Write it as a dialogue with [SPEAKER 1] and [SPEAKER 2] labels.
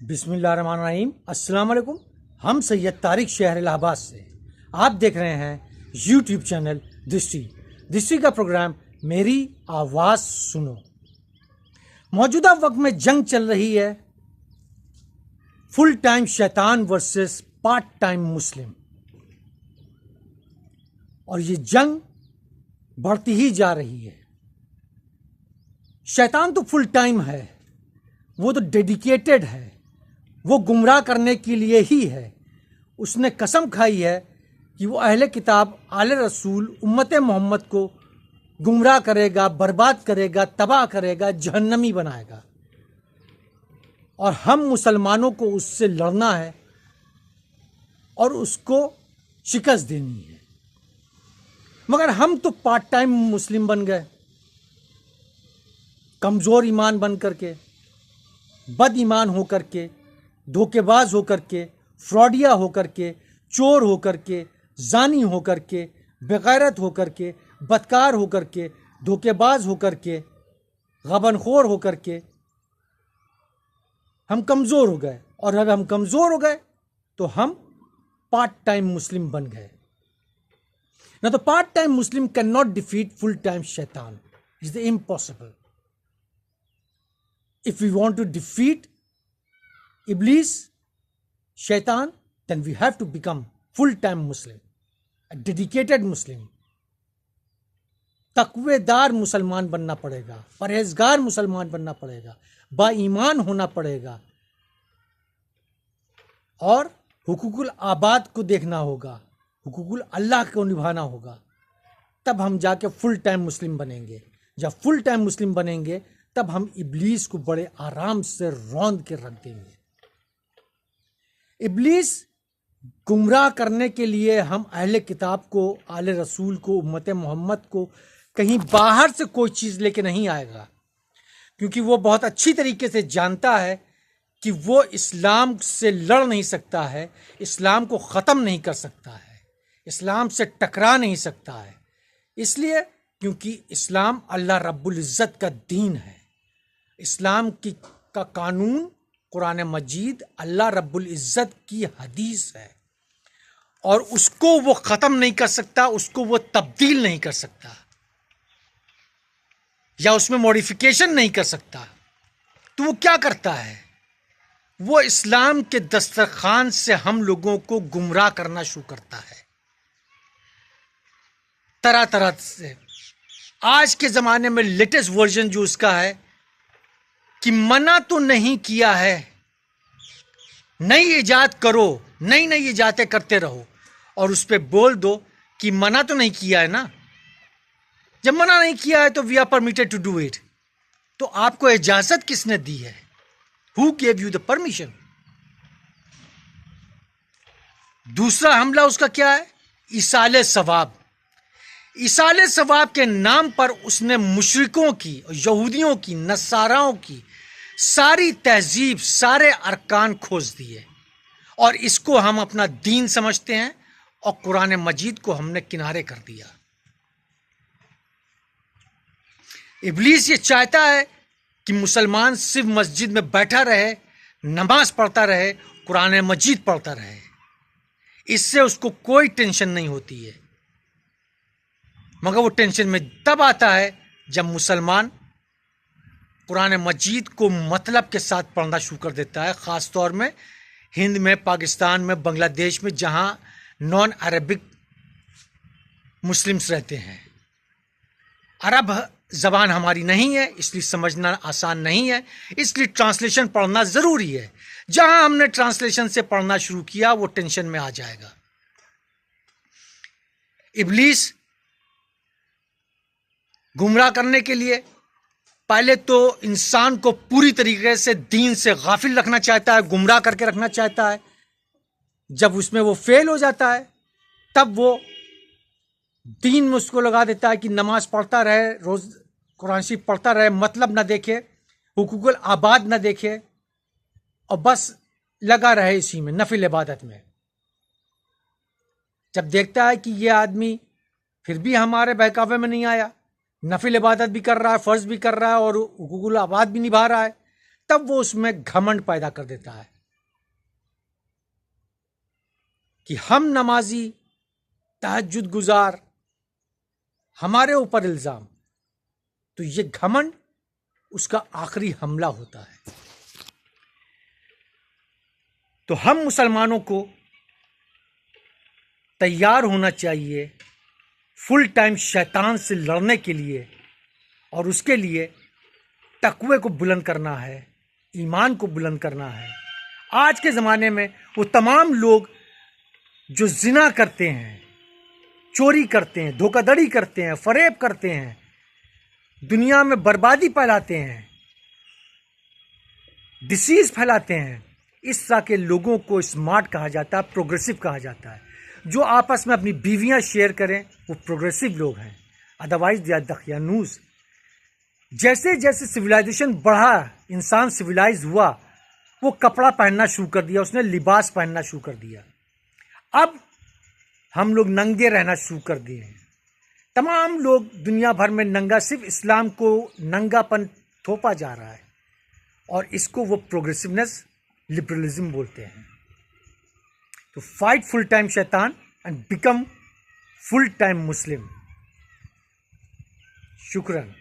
[SPEAKER 1] बिस्मिल्लाहिर्रहमानिर्रहीम। अस्सलाम वालेकुम। हम सैयद तारिक शहर इलाहाबाद से आप देख रहे हैं यूट्यूब चैनल दृष्टि का प्रोग्राम मेरी आवाज़ सुनो। मौजूदा वक्त में जंग चल रही है, फुल टाइम शैतान वर्सेस पार्ट टाइम मुस्लिम, और ये जंग बढ़ती ही जा रही है। शैतान तो फुल टाइम है, वो तो डेडिकेटेड है, वो गुमराह करने के लिए ही है। उसने कसम खाई है कि वो अहले किताब आले रसूल उम्मत मोहम्मद को गुमराह करेगा, बर्बाद करेगा, तबाह करेगा, जहन्नमी बनाएगा, और हम मुसलमानों को उससे लड़ना है और उसको शिकस्त देनी है। मगर हम तो पार्ट टाइम मुस्लिम बन गए, कमज़ोर ईमान बन करके, बद ईमान होकर के, धोखेबाज होकर के, फ्रॉडिया होकर के, चोर होकर के, जानी होकर के, बेगैरत होकर के, बदकार होकर के, धोखेबाज होकर के, गबनखोर होकर के हम कमज़ोर हो गए। और अगर हम कमज़ोर हो गए तो हम पार्ट टाइम मुस्लिम बन गए ना। तो part time Muslim can not defeat full time शैतान, is the impossible. If we want to defeat Iblis, Shaitan, then we have to become full-time Muslim, a dedicated Muslim. तकवेदार मुसलमान बनना पड़ेगा, परहेजगार मुसलमान बनना पड़ेगा, बाईमान होना पड़ेगा, और हुकूकुल आबाद को देखना होगा, हुकूकुल अल्लाह को निभाना होगा। तब हम जाके फुल टाइम मुस्लिम बनेंगे। जब फुल टाइम मुस्लिम बनेंगे तब हम इब्लीस को बड़े आराम से रौंद के रख देंगे। इब्लीस गुमराह करने के लिए हम अहले किताब को, आले रसूल को, उम्मत मोहम्मद को कहीं बाहर से कोई चीज़ लेके नहीं आएगा, क्योंकि वो बहुत अच्छी तरीके से जानता है कि वो इस्लाम से लड़ नहीं सकता है, इस्लाम को ख़त्म नहीं कर सकता है, इस्लाम से टकरा नहीं सकता है। इसलिए क्योंकि इस्लाम अल्लाह रब्बुल इज़्ज़त का दीन है। इस्लाम का कानून कुरान मजीद अल्लाह रब्बुल इज़्ज़त की हदीस है, और उसको वो ख़त्म नहीं कर सकता, उसको वो तब्दील नहीं कर सकता, या उसमें मॉडिफिकेशन नहीं कर सकता। तो वो क्या करता है? वो इस्लाम के दस्तरखान से हम लोगों को गुमराह करना शुरू करता है तरह तरह से। आज के ज़माने में लेटेस्ट वर्जन जो उसका है कि मना तो नहीं किया है, नई इजाद करो, नई नई इजादें करते रहो, और उस पर बोल दो कि मना तो नहीं किया है ना। जब मना नहीं किया है तो we are permitted to do it. तो आपको इजाजत किसने दी है? Who gave you the permission? दूसरा हमला उसका क्या है? इसाले सवाब। इसाले सवाब के नाम पर उसने मुशरिकों की, यहूदियों की, नसाराओं की सारी तहजीब, सारे अरकान खोज दिए, और इसको हम अपना दीन समझते हैं, और कुरान मजीद को हमने किनारे कर दिया। इब्लीस ये चाहता है कि मुसलमान सिर्फ मस्जिद में बैठा रहे, नमाज पढ़ता रहे, कुरान मजीद पढ़ता रहे। इससे उसको कोई टेंशन नहीं होती है। मगर वो टेंशन में तब आता है जब मुसलमान कुरान मजीद को मतलब के साथ पढ़ना शुरू कर देता है, ख़ास तौर में हिंद में, पाकिस्तान में, बांग्लादेश में, जहाँ नॉन अरबिक मुस्लिम्स रहते हैं। अरब ज़बान हमारी नहीं है, इसलिए समझना आसान नहीं है, इसलिए ट्रांसलेशन पढ़ना ज़रूरी है। जहाँ हमने ट्रांसलेशन से पढ़ना शुरू किया वो टेंशन में आ जाएगा। इब्लीस गुमराह करने के लिए पहले तो इंसान को पूरी तरीके से दीन से गाफिल रखना चाहता है, गुमराह करके रखना चाहता है। जब उसमें वो फेल हो जाता है तब वो दीन में उसको लगा देता है कि नमाज पढ़ता रहे, रोज़ कुरान शरीफ पढ़ता रहे, मतलब ना देखे, हुकूकुल आबाद ना देखे, और बस लगा रहे इसी में, नफिल इबादत में। जब देखता है कि ये आदमी फिर भी हमारे बहकावे में नहीं आया, नफिल इबादत भी कर रहा है, फ़र्ज भी कर रहा है, और हुकूकुल आबाद भी निभा रहा है, तब वो उसमें घमंड पैदा कर देता है। कि हम नमाजी तहज्जुद गुजार, हमारे ऊपर इल्ज़ाम, तो ये घमंड उसका आखिरी हमला होता है। तो हम मुसलमानों को तैयार होना चाहिए फुल टाइम शैतान से लड़ने के लिए, और उसके लिए तकवे को बुलंद करना है, ईमान को बुलंद करना है। आज के ज़माने में वो तमाम लोग जो जिना करते हैं, चोरी करते हैं, धोखाधड़ी करते हैं, फरेब करते हैं, दुनिया में बर्बादी फैलाते हैं, डिसीज फैलाते हैं, इस तरह के लोगों को स्मार्ट कहा जाता है, प्रोग्रेसिव कहा जाता है। जो आपस में अपनी बीवियां शेयर करें वो प्रोग्रेसिव लोग हैं, अदरवाइज दे आर दखियानूस। जैसे जैसे सिविलाइजेशन बढ़ा, इंसान सिविलाइज हुआ, वो कपड़ा पहनना शुरू कर दिया, उसने लिबास पहनना शुरू कर दिया। अब हम लोग नंगे रहना शुरू कर दिए हैं। तमाम लोग दुनिया भर में नंगा, सिर्फ इस्लाम को नंगापन थोपा जा रहा है, और इसको वो प्रोग्रेसिवनेस, लिबरलिज्म बोलते हैं। तो फाइट फुल टाइम शैतान and become full time Muslim. शुक्रान।